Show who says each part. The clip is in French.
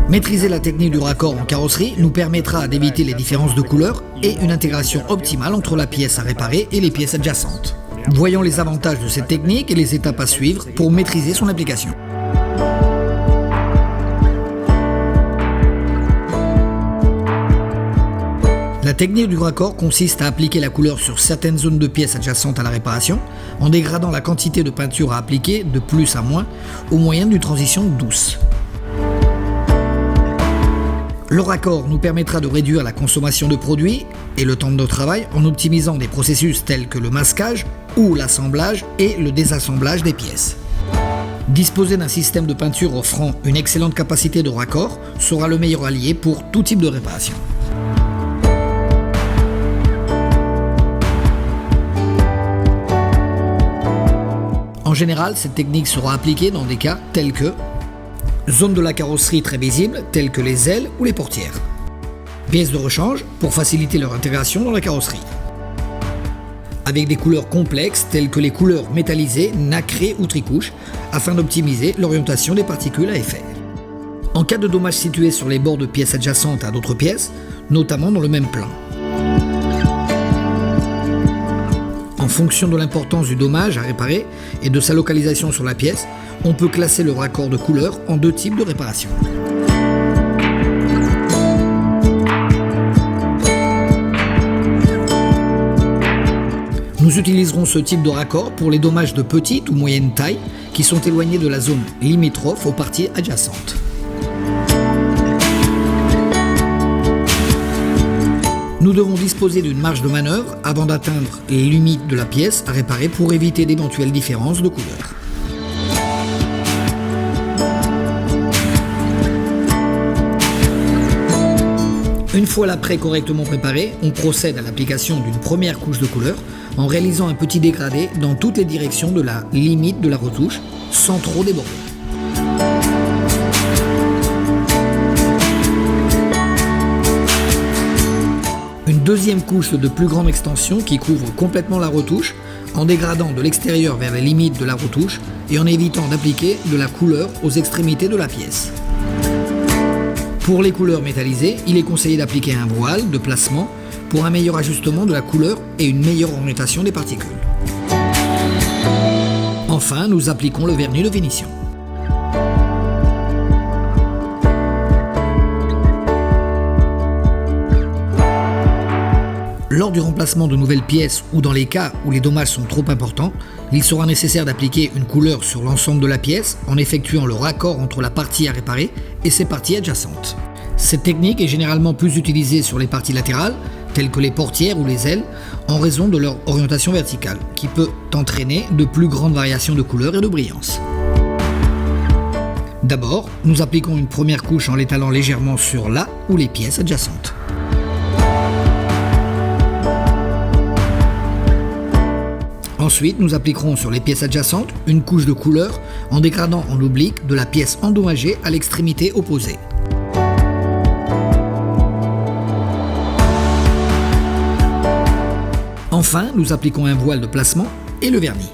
Speaker 1: Maîtriser la technique du raccord en carrosserie nous permettra d'éviter les différences de couleurs et une intégration optimale entre la pièce à réparer et les pièces adjacentes. Voyons les avantages de cette technique et les étapes à suivre pour maîtriser son application. La technique du raccord consiste à appliquer la couleur sur certaines zones de pièces adjacentes à la réparation en dégradant la quantité de peinture à appliquer de plus à moins au moyen d'une transition douce. Le raccord nous permettra de réduire la consommation de produits et le temps de travail en optimisant des processus tels que le masquage ou l'assemblage et le désassemblage des pièces. Disposer d'un système de peinture offrant une excellente capacité de raccord sera le meilleur allié pour tout type de réparation. En général, cette technique sera appliquée dans des cas tels que zone de la carrosserie très visible, telles que les ailes ou les portières. Pièces de rechange pour faciliter leur intégration dans la carrosserie. Avec des couleurs complexes telles que les couleurs métallisées, nacrées ou tricouches, afin d'optimiser l'orientation des particules à effet. En cas de dommages situés sur les bords de pièces adjacentes à d'autres pièces, notamment dans le même plan. En fonction de l'importance du dommage à réparer et de sa localisation sur la pièce, on peut classer le raccord de couleur en deux types de réparation. Nous utiliserons ce type de raccord pour les dommages de petite ou moyenne taille qui sont éloignés de la zone limitrophe aux parties adjacentes. Nous devons disposer d'une marge de manœuvre avant d'atteindre les limites de la pièce à réparer pour éviter d'éventuelles différences de couleur. Une fois l'apprêt correctement préparé, on procède à l'application d'une première couche de couleur en réalisant un petit dégradé dans toutes les directions de la limite de la retouche sans trop déborder. Une deuxième couche de plus grande extension qui couvre complètement la retouche en dégradant de l'extérieur vers les limites de la retouche et en évitant d'appliquer de la couleur aux extrémités de la pièce. Pour les couleurs métallisées, il est conseillé d'appliquer un voile de placement pour un meilleur ajustement de la couleur et une meilleure orientation des particules. Enfin, nous appliquons le vernis de finition. Lors du remplacement de nouvelles pièces ou dans les cas où les dommages sont trop importants, il sera nécessaire d'appliquer une couleur sur l'ensemble de la pièce en effectuant le raccord entre la partie à réparer et ses parties adjacentes. Cette technique est généralement plus utilisée sur les parties latérales, telles que les portières ou les ailes, en raison de leur orientation verticale, qui peut entraîner de plus grandes variations de couleur et de brillance. D'abord, nous appliquons une première couche en l'étalant légèrement sur la ou les pièces adjacentes. Ensuite, nous appliquerons sur les pièces adjacentes une couche de couleur en dégradant en oblique de la pièce endommagée à l'extrémité opposée. Enfin, nous appliquons un voile de placement et le vernis.